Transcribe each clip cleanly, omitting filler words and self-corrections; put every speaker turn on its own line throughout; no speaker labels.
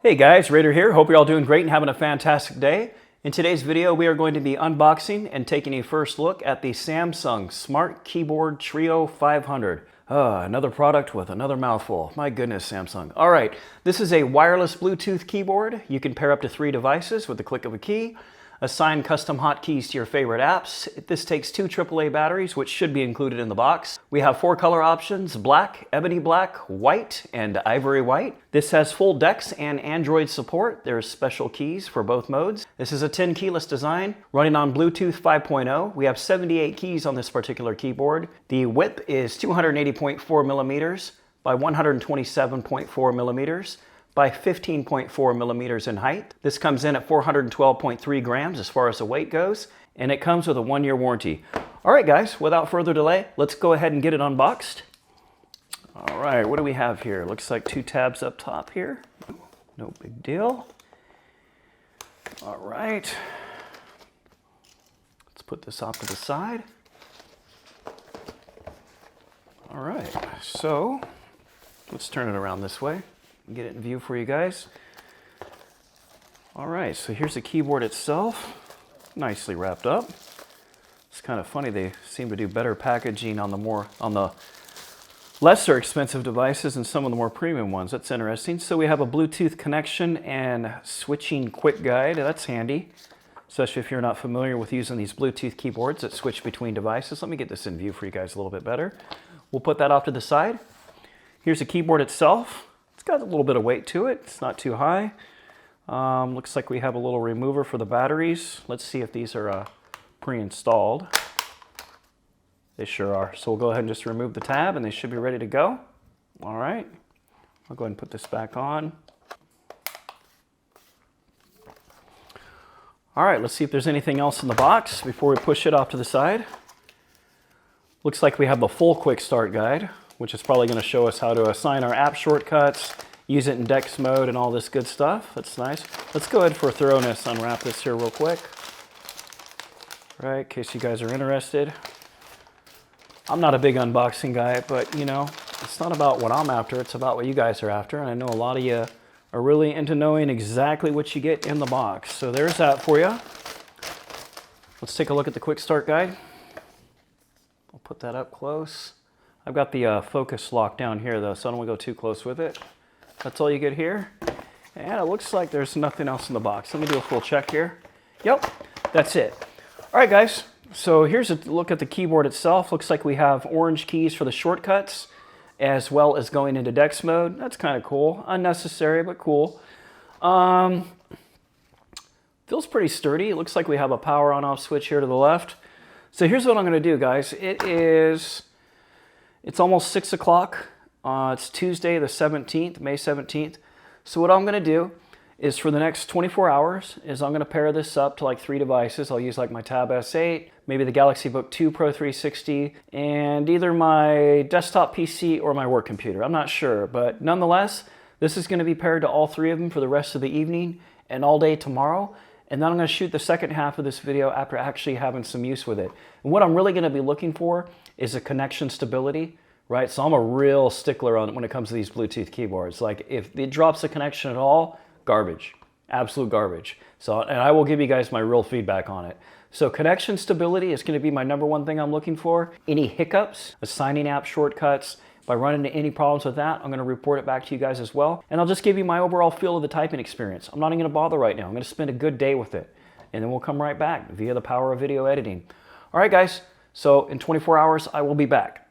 Hey guys, Raider here. Hope you're all doing great and having a fantastic day. In today's video, we are going to be unboxing and taking a first look at the Samsung Smart Keyboard Trio 500. Another product with another mouthful. My goodness, Samsung. All right, this is a wireless Bluetooth keyboard. You can pair up to 3 devices with the click of a key. Assign custom hotkeys to your favorite apps. This takes 2 AAA batteries, which should be included in the box. We have 4 color options: black, ebony black, white, and ivory white. This has full DeX and Android support. There's special keys for both modes. This is a 10 keyless design running on Bluetooth 5.0. We have 78 keys on this particular keyboard. The width is 280.4 millimeters by 127.4 millimeters. By 15.4 millimeters in height. This comes in at 412.3 grams as far as the weight goes, and it comes with a 1-year warranty. All right, guys, without further delay, let's go ahead and get it unboxed. All right, what do we have here? Looks like 2 tabs up top here. No big deal. All right. Let's put this off to the side. All right, so let's turn it around this way. Get it in view for you guys. All right, so here's the keyboard itself, nicely wrapped up. It's kind of funny, they seem to do better packaging on the lesser expensive devices and some of the more premium ones. That's interesting. So we have a Bluetooth connection and switching quick guide. That's handy, especially if you're not familiar with using these Bluetooth keyboards that switch between devices. Let me get this in view for you guys a little bit better. We'll put that off to the side. Here's the keyboard itself. It's got a little bit of weight to it. It's not too high. Looks like we have a little remover for the batteries. Let's see if these are pre-installed. They sure are. So we'll go ahead and just remove the tab and they should be ready to go. All right. I'll go ahead and put this back on. All right, let's see if there's anything else in the box before we push it off to the side. Looks like we have the full quick start guide, which is probably going to show us how to assign our app shortcuts, use it in DeX mode, and all this good stuff. That's nice. Let's go ahead for thoroughness, unwrap this here real quick. Right, in case you guys are interested. I'm not a big unboxing guy, but you know, it's not about what I'm after, it's about what you guys are after. And I know a lot of you are really into knowing exactly what you get in the box. So there's that for you. Let's take a look at the quick start guide. I'll put that up close. I've got the focus lock down here though, so I don't want to go too close with it. That's all you get here. And it looks like there's nothing else in the box. Let me do a full check here. Yep, that's it. All right, guys. So here's a look at the keyboard itself. Looks like we have orange keys for the shortcuts, as well as going into DeX mode. That's kind of cool. Unnecessary, but cool. Feels pretty sturdy. It looks like we have a power on-off switch here to the left. So here's what I'm going to do, guys. It's almost 6 o'clock. It's Tuesday the 17th, May 17th. So what I'm going to do is for the next 24 hours is I'm going to pair this up to like 3 devices. I'll use like my Tab S8, maybe the Galaxy Book 2 Pro 360, and either my desktop PC or my work computer. I'm not sure, but nonetheless, this is going to be paired to all 3 of them for the rest of the evening and all day tomorrow. And then I'm going to shoot the second half of this video after actually having some use with it. And what I'm really going to be looking for is a connection stability, right? So I'm a real stickler on it when it comes to these Bluetooth keyboards. Like if it drops a connection at all, garbage, absolute garbage. So, and I will give you guys my real feedback on it. So connection stability is going to be my #1 thing I'm looking for. Any hiccups, assigning app shortcuts, if I run into any problems with that, I'm going to report it back to you guys as well. And I'll just give you my overall feel of the typing experience. I'm not even going to bother right now. I'm going to spend a good day with it. And then we'll come right back via the power of video editing. All right, guys. So in 24 hours, I will be back.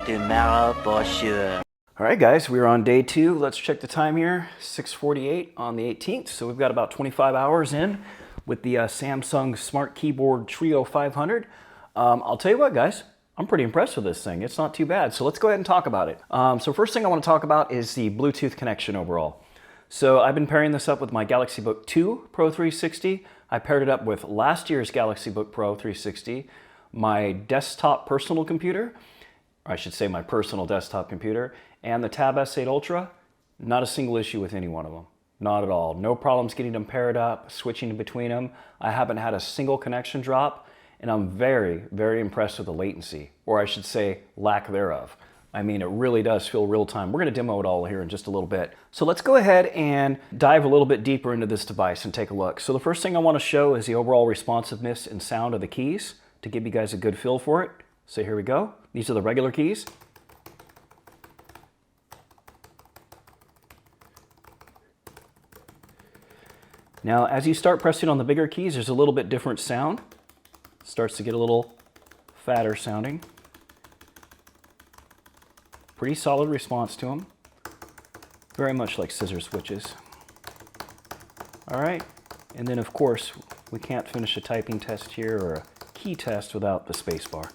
Tomorrow for sure.
All right, guys. We're on day 2. Let's check the time here. 6:48 on the 18th. So we've got about 25 hours in with the Samsung Smart Keyboard Trio 500. I'll tell you what, guys. I'm pretty impressed with this thing. It's not too bad. So let's go ahead and talk about it. So first thing I want to talk about is the Bluetooth connection overall. So I've been pairing this up with my Galaxy Book 2 Pro 360. I paired it up with last year's Galaxy Book Pro 360, my desktop personal computer, or I should say my personal desktop computer, and the Tab S8 Ultra. Not a single issue with any one of them. Not at all. No problems getting them paired up, switching between them. I haven't had a single connection drop. And I'm very, very impressed with the latency, or I should say lack thereof. I mean, it really does feel real time. We're going to demo it all here in just a little bit. So let's go ahead and dive a little bit deeper into this device and take a look. So the first thing I want to show is the overall responsiveness and sound of the keys to give you guys a good feel for it. So here we go. These are the regular keys. Now, as you start pressing on the bigger keys, there's a little bit different sound. It starts to get a little fatter sounding. Pretty solid response to them. Very much like scissor switches. All right, and then of course, we can't finish a typing test here or a key test without the space bar.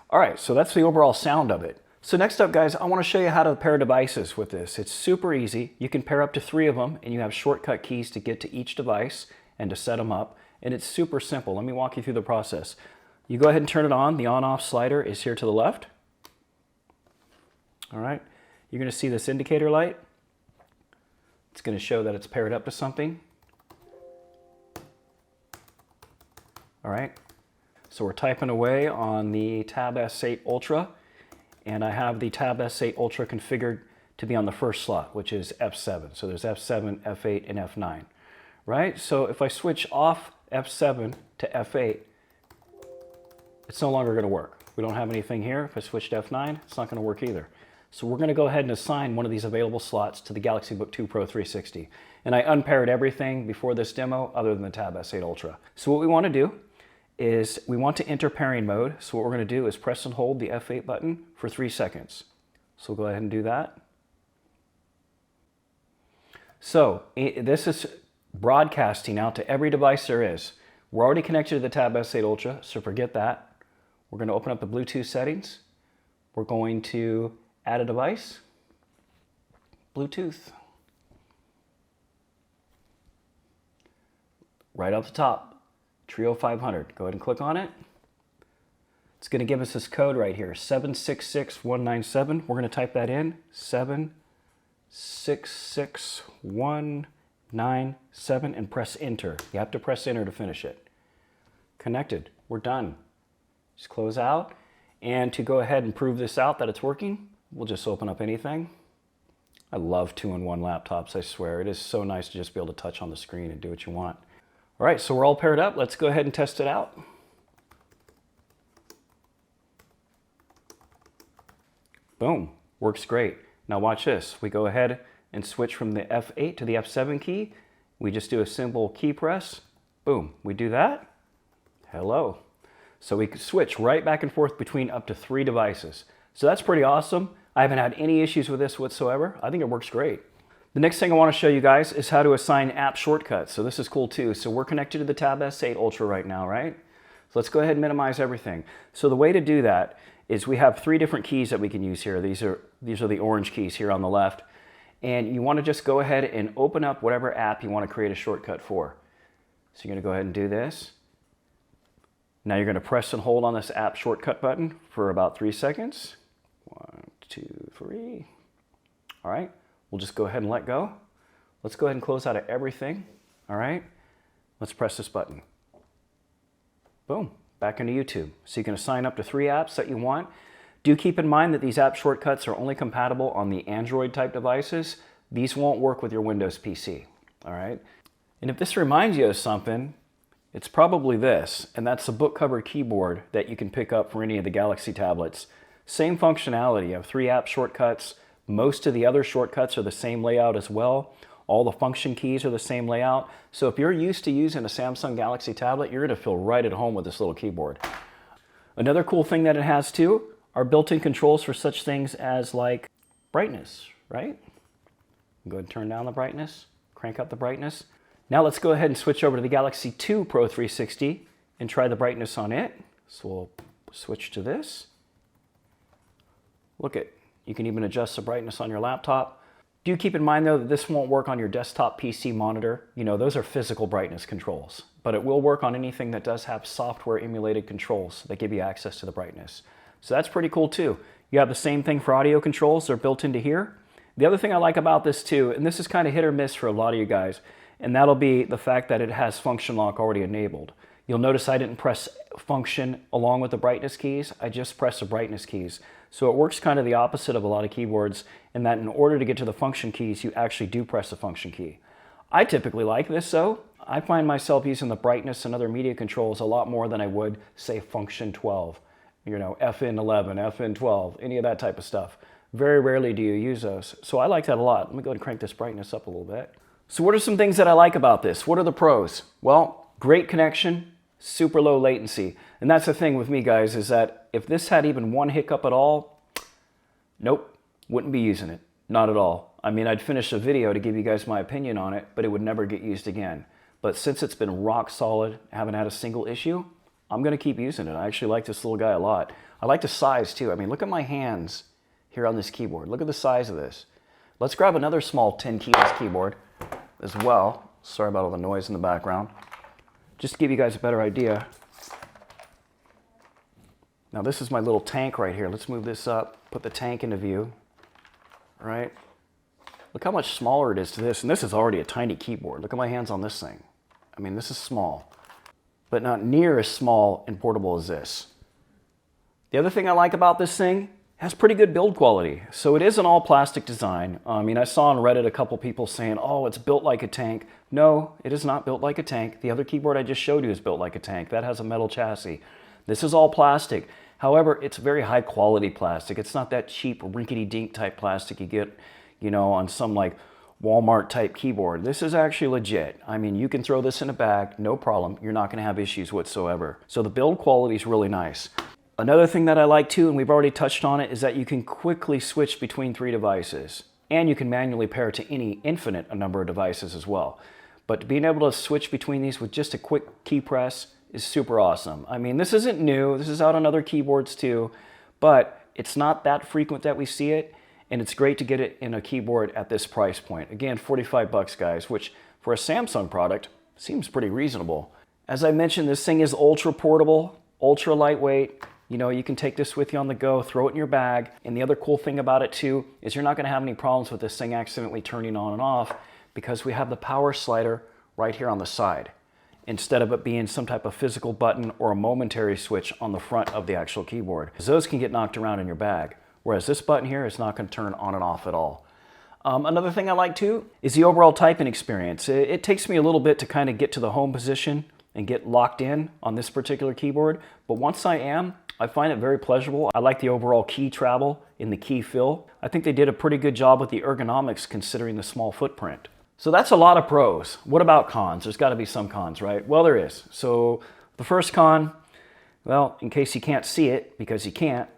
All right, so that's the overall sound of it. So next up, guys, I want to show you how to pair devices with this. It's super easy. You can pair up to 3 of them, and you have shortcut keys to get to each device and to set them up, and it's super simple. Let me walk you through the process. You go ahead and turn it on. The on-off slider is here to the left. All right, you're going to see this indicator light. It's going to show that it's paired up to something. All right, so we're typing away on the Tab S8 Ultra, and I have the Tab S8 Ultra configured to be on the first slot, which is F7. So there's F7, F8, and F9, right? So if I switch off F7 to F8, it's no longer going to work. We don't have anything here. If I switch to F9, it's not going to work either. So we're going to go ahead and assign one of these available slots to the Galaxy Book 2 Pro 360. And I unpaired everything before this demo other than the Tab S8 Ultra. So what we want to do is we want to enter pairing mode. So what we're going to do is press and hold the F8 button for 3 seconds. So we'll go ahead and do that. So this is broadcasting out to every device there is. We're already connected to the Tab S8 Ultra, so forget that. We're going to open up the Bluetooth settings. We're going to add a device, Bluetooth. Right off the top, Trio 500. Go ahead and click on it. It's going to give us this code right here, 766197. We're going to type that in, 766197, and press enter. You have to press enter to finish it. Connected. We're done. Just close out. And to go ahead and prove this out that it's working, we'll just open up anything. I love 2-in-1 laptops, I swear. It is so nice to just be able to touch on the screen and do what you want. All right, so we're all paired up. Let's go ahead and test it out. Boom, works great. Now watch this. We go ahead and switch from the F8 to the F7 key. We just do a simple key press. Boom, we do that. Hello. So we could switch right back and forth between up to 3 devices. So that's pretty awesome. I haven't had any issues with this whatsoever. I think it works great. The next thing I want to show you guys is how to assign app shortcuts. So this is cool too. So we're connected to the Tab S8 Ultra right now, right? So let's go ahead and minimize everything. So the way to do that is we have 3 different keys that we can use here. These are the orange keys here on the left. And you want to just go ahead and open up whatever app you want to create a shortcut for. So you're going to go ahead and do this. Now you're going to press and hold on this app shortcut button for about 3 seconds. 1, 2, 3. All right, we'll just go ahead and let go. Let's go ahead and close out of everything. All right, let's press this button. Boom, back into YouTube. So you can assign up to 3 apps that you want. Do keep in mind that these app shortcuts are only compatible on the Android type devices. These won't work with your Windows PC. All right, and if this reminds you of something, it's probably this, and that's the book cover keyboard that you can pick up for any of the Galaxy tablets. Same functionality. You have 3 app shortcuts. Most of the other shortcuts are the same layout as well. All the function keys are the same layout. So if you're used to using a Samsung Galaxy tablet, you're going to feel right at home with this little keyboard. Another cool thing that it has too are built-in controls for such things as like brightness, right? Go ahead and turn down the brightness, crank up the brightness. Now let's go ahead and switch over to the Galaxy 2 Pro 360 and try the brightness on it. So we'll switch to this. Look at, you can even adjust the brightness on your laptop. Do keep in mind though that this won't work on your desktop PC monitor. You know, those are physical brightness controls, but it will work on anything that does have software emulated controls that give you access to the brightness. So that's pretty cool too. You have the same thing for audio controls. They're built into here. The other thing I like about this too, and this is kind of hit or miss for a lot of you guys, and that'll be the fact that it has function lock already enabled. You'll notice I didn't press function along with the brightness keys. I just pressed the brightness keys. So it works kind of the opposite of a lot of keyboards in that in order to get to the function keys, you actually do press the function key. I typically like this though. I find myself using the brightness and other media controls a lot more than I would, say, function 12. You know, FN11, FN12, any of that type of stuff. Very rarely do you use those. So I like that a lot. Let me go ahead and crank this brightness up a little bit. So what are some things that I like about this? What are the pros? Well, great connection, super low latency. And that's the thing with me, guys, is that if this had even one hiccup at all, nope, wouldn't be using it. Not at all. I mean, I'd finish a video to give you guys my opinion on it, but it would never get used again. But since it's been rock solid, haven't had a single issue, I'm going to keep using it. I actually like this little guy a lot. I like the size too. I mean, look at my hands here on this keyboard. Look at the size of this. Let's grab another small 10 keyless keyboard as well. Sorry about all the noise in the background. Just to give you guys a better idea. Now this is my little tank right here. Let's move this up, put the tank into view. All right. Look how much smaller it is to this. And this is already a tiny keyboard. Look at my hands on this thing. I mean, this is small, but not near as small and portable as this. The other thing I like about this thing, it has pretty good build quality. So it is an all plastic design. I mean, I saw on Reddit a couple people saying, oh, it's built like a tank. No, it is not built like a tank. The other keyboard I just showed you is built like a tank. That has a metal chassis. This is all plastic. However, it's very high quality plastic. It's not that cheap rinkety-dink type plastic you get, you know, on some like Walmart type keyboard. This is actually legit. I mean, you can throw this in a bag, no problem. You're not going to have issues whatsoever. So the build quality is really nice. Another thing that I like too, and we've already touched on it, is that you can quickly switch between 3 devices. And you can manually pair to any infinite number of devices as well. But being able to switch between these with just a quick key press is super awesome. I mean, this isn't new. This is out on other keyboards too, but it's not that frequent that we see it. And it's great to get it in a keyboard at this price point. Again, 45 bucks, guys, which for a Samsung product seems pretty reasonable. As I mentioned, this thing is ultra portable, ultra lightweight. You know, you can take this with you on the go, throw it in your bag. And the other cool thing about it too is you're not going to have any problems with this thing accidentally turning on and off because we have the power slider right here on the side, instead of it being some type of physical button or a momentary switch on the front of the actual keyboard. Those can get knocked around in your bag. Whereas this button here is not going to turn on and off at all. Another thing I like too is the overall typing experience. It takes me a little bit to kind of get to the home position and get locked in on this particular keyboard. But once I am, I find it very pleasurable. I like the overall key travel in the key fill. I think they did a pretty good job with the ergonomics considering the small footprint. So that's a lot of pros. What about cons? There's got to be some cons, right? Well, there is. So the first con, well, in case you can't see it, because you can't,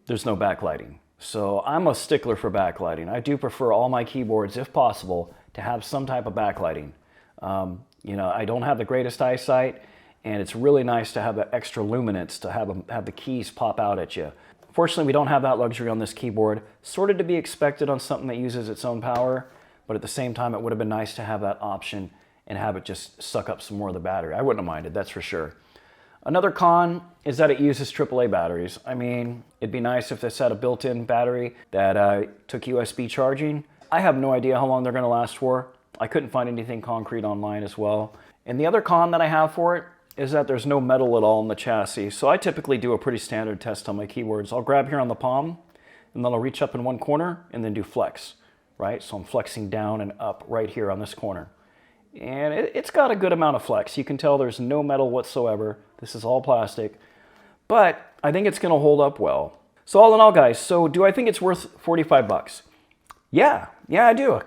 there's no backlighting. So I'm a stickler for backlighting. I do prefer all my keyboards, if possible, to have some type of backlighting. You know, I don't have the greatest eyesight, and it's really nice to have that extra luminance to have the keys pop out at you. Fortunately, we don't have that luxury on this keyboard. Sort of to be expected on something that uses its own power, but at the same time, it would have been nice to have that option and have it just suck up some more of the battery. I wouldn't have minded, that's for sure. Another con is that it uses AAA batteries. I mean, it'd be nice if this had a built-in battery that took USB charging. I have no idea how long they're going to last for. I couldn't find anything concrete online as well. And the other con that I have for it is that there's no metal at all in the chassis. So I typically do a pretty standard test on my keyboards. I'll grab here on the palm, and then I'll reach up in one corner and then do flex, right? So I'm flexing down and up right here on this corner. And it's got a good amount of flex. You can tell there's no metal whatsoever. This is all plastic, but I think it's going to hold up well. So all in all, guys, so do I think it's worth 45 bucks? Yeah, I do.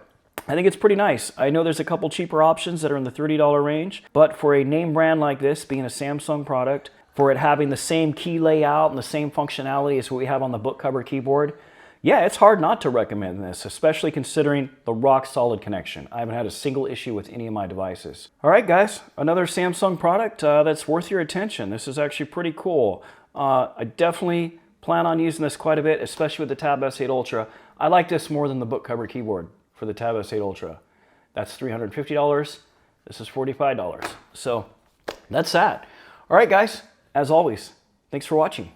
I think it's pretty nice. I know there's a couple cheaper options that are in the $30 range, but for a name brand like this, being a Samsung product, for it having the same key layout and the same functionality as what we have on the book cover keyboard, yeah, it's hard not to recommend this, especially considering the rock solid connection. I haven't had a single issue with any of my devices. All right, guys, another Samsung product that's worth your attention. This is actually pretty cool. I definitely plan on using this quite a bit, especially with the Tab S8 Ultra. I like this more than the book cover keyboard for the Tab S8 Ultra. That's $350. This is $45. So that's that. All right, guys, as always, thanks for watching.